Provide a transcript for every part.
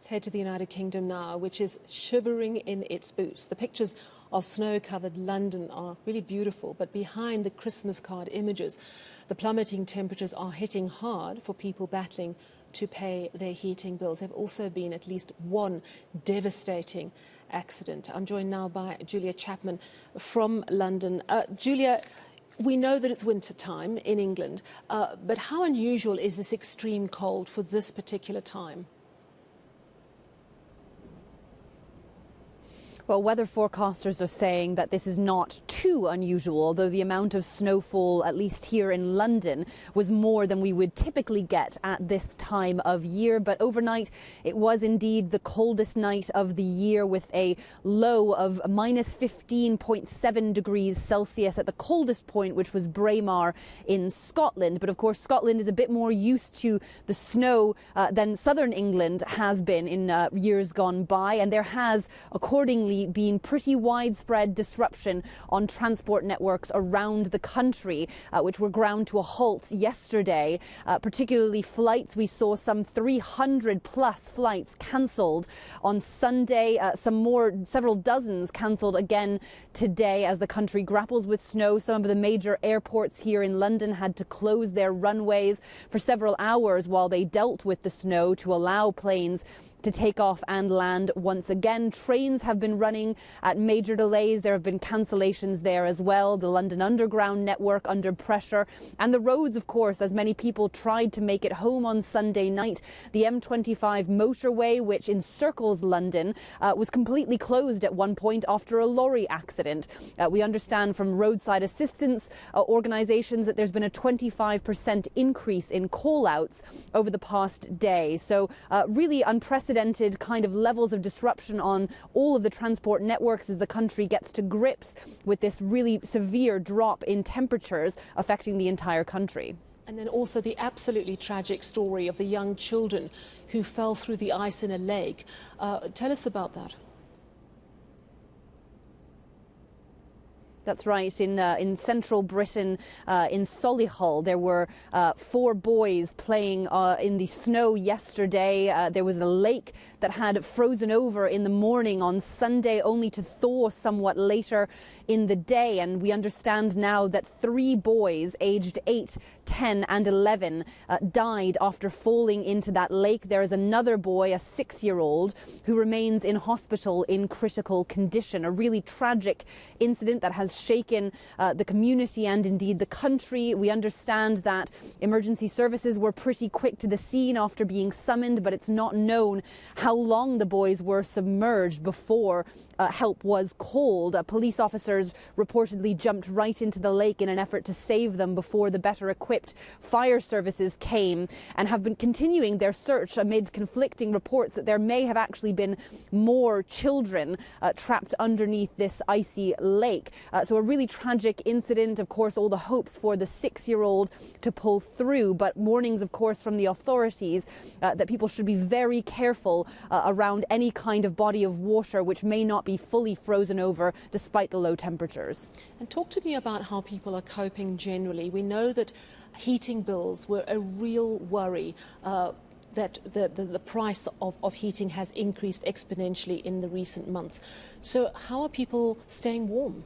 Let's head to the United Kingdom now, which is shivering in its boots. The pictures of snow-covered London are really beautiful, but behind the Christmas card images, the plummeting temperatures are hitting hard for people battling to pay their heating bills. There have also been at least one devastating accident. I'm joined now by Julia Chapman from London. Julia, we know that it's winter time in England, but how unusual is this extreme cold for this particular time? Well, weather forecasters are saying that this is not too unusual, although the amount of snowfall, at least here in London, was more than we would typically get at this time of year. But overnight, it was indeed the coldest night of the year, with a low of minus 15.7 degrees Celsius at the coldest point, which was Braemar in Scotland. But of course, Scotland is a bit more used to the snow than southern England has been in years gone by. And there has, accordingly, been pretty widespread disruption on transport networks around the country, which were ground to a halt yesterday. Particularly flights, we saw some 300 plus flights cancelled on Sunday, several dozens cancelled again today as the country grapples with snow. Some of the major airports here in London had to close their runways for several hours while they dealt with the snow to allow planes to take off and land once again. Trains have been running at major delays. There have been cancellations there as well. The London Underground network under pressure. And the roads, of course, as many people tried to make it home on Sunday night. The M25 motorway, which encircles London, was completely closed at one point after a lorry accident. We understand from roadside assistance organisations that there's been a 25% increase in call-outs over the past day. So really unprecedented kind of levels of disruption on all of the transport networks as the country gets to grips with this really severe drop in temperatures affecting the entire country. And then also the absolutely tragic story of the young children who fell through the ice in a lake. Tell us about that. That's right. In central Britain, in Solihull, there were 4 boys playing in the snow yesterday. There was a lake that had frozen over in the morning on Sunday, only to thaw somewhat later in the day. And we understand now that 3 boys aged 8, 10 and 11 died after falling into that lake. There is another boy, a 6-year-old, who remains in hospital in critical condition. A really tragic incident that has shaken the community and indeed the country. We understand that emergency services were pretty quick to the scene after being summoned, but it's not known how long the boys were submerged before help was called. Police officers reportedly jumped right into the lake in an effort to save them before the better equipped fire services came, and have been continuing their search amid conflicting reports that there may have actually been more children trapped underneath this icy lake. So a really tragic incident. Of course, all the hopes for the 6-year-old to pull through, but warnings, of course, from the authorities that people should be very careful around any kind of body of water which may not be fully frozen over despite the low temperatures. And talk to me about how people are coping generally. We know that heating bills were a real worry. That the price of heating has increased exponentially in the recent months. So how are people staying warm?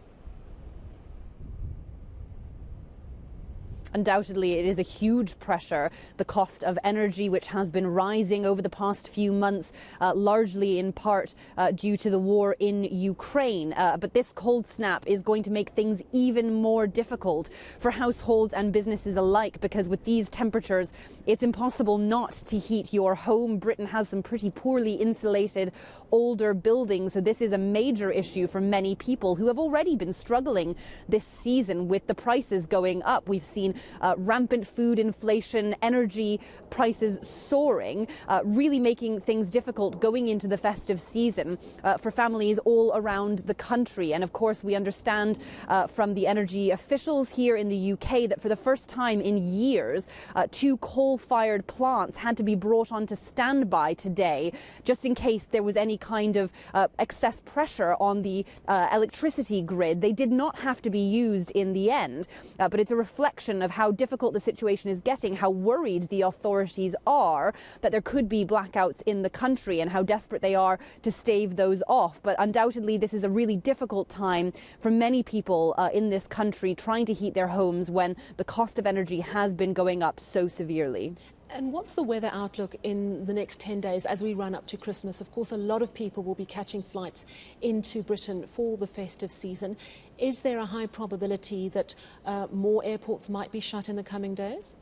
Undoubtedly, it is a huge pressure. The cost of energy, which has been rising over the past few months, largely in part due to the war in Ukraine. But this cold snap is going to make things even more difficult for households and businesses alike, because with these temperatures, it's impossible not to heat your home. Britain has some pretty poorly insulated older buildings, so this is a major issue for many people who have already been struggling this season with the prices going up. We've seen rampant food inflation, energy prices soaring, really making things difficult going into the festive season for families all around the country. And of course, we understand from the energy officials here in the UK that for the first time in years, 2 coal-fired plants had to be brought onto standby today, just in case there was any kind of excess pressure on the electricity grid. They did not have to be used in the end, but it's a reflection of of how difficult the situation is getting, how worried the authorities are that there could be blackouts in the country and how desperate they are to stave those off. But undoubtedly, this is a really difficult time for many people in this country trying to heat their homes when the cost of energy has been going up so severely. And what's the weather outlook in the next 10 days as we run up to Christmas? Of course, a lot of people will be catching flights into Britain for the festive season. Is there a high probability that more airports might be shut in the coming days?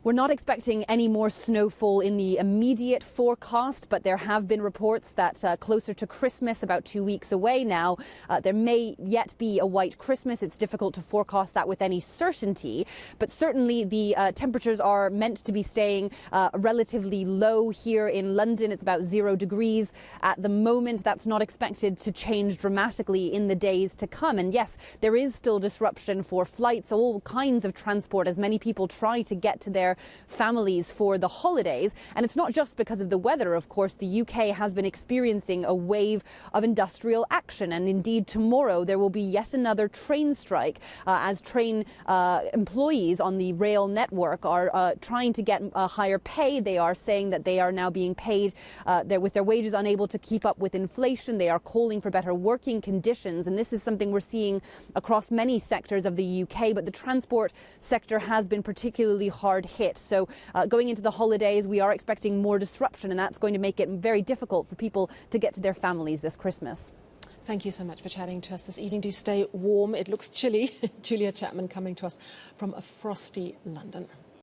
We're not expecting any more snowfall in the immediate forecast, but there have been reports that closer to Christmas, about 2 weeks away now, there may yet be a white Christmas. It's difficult to forecast that with any certainty, but certainly the temperatures are meant to be staying relatively low here in London. It's about 0 degrees at the moment. That's not expected to change dramatically in the days to come. And yes, there is still disruption for flights, all kinds of transport, as many people try to get to their families for the holidays. And it's not just because of the weather, of course. The UK has been experiencing a wave of industrial action, and indeed tomorrow there will be yet another train strike as train employees on the rail network are trying to get higher pay. They are saying that they are now being paid with their wages unable to keep up with inflation. They are calling for better working conditions, and this is something we're seeing across many sectors of the UK, but the transport sector has been particularly hard hit. So going into the holidays, we are expecting more disruption, and that's going to make it very difficult for people to get to their families this Christmas. Thank you so much for chatting to us this evening. Do stay warm. It looks chilly. Julia Chapman coming to us from a frosty London.